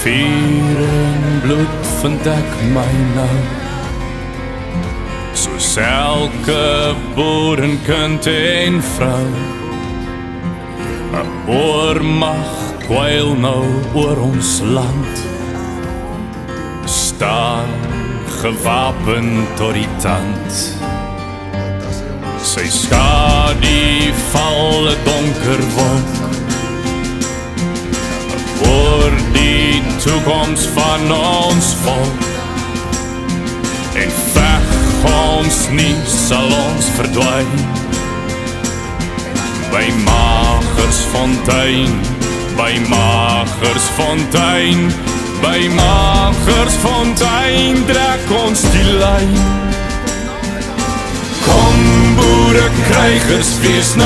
Vuur en bloed vind ek my nou, soos elke boerenkind en vrou. 'n oormag kwyl nou oor ons land, staan gewapen tot die tand. Sy skadu val 'n donker wolk oor die toekoms van ons volk, en veg ons nie sal ons verdwyn by Magersfontein, by Magersfontein, by Magersfontein trek ons die lyn. Kom boere krygers, wees nou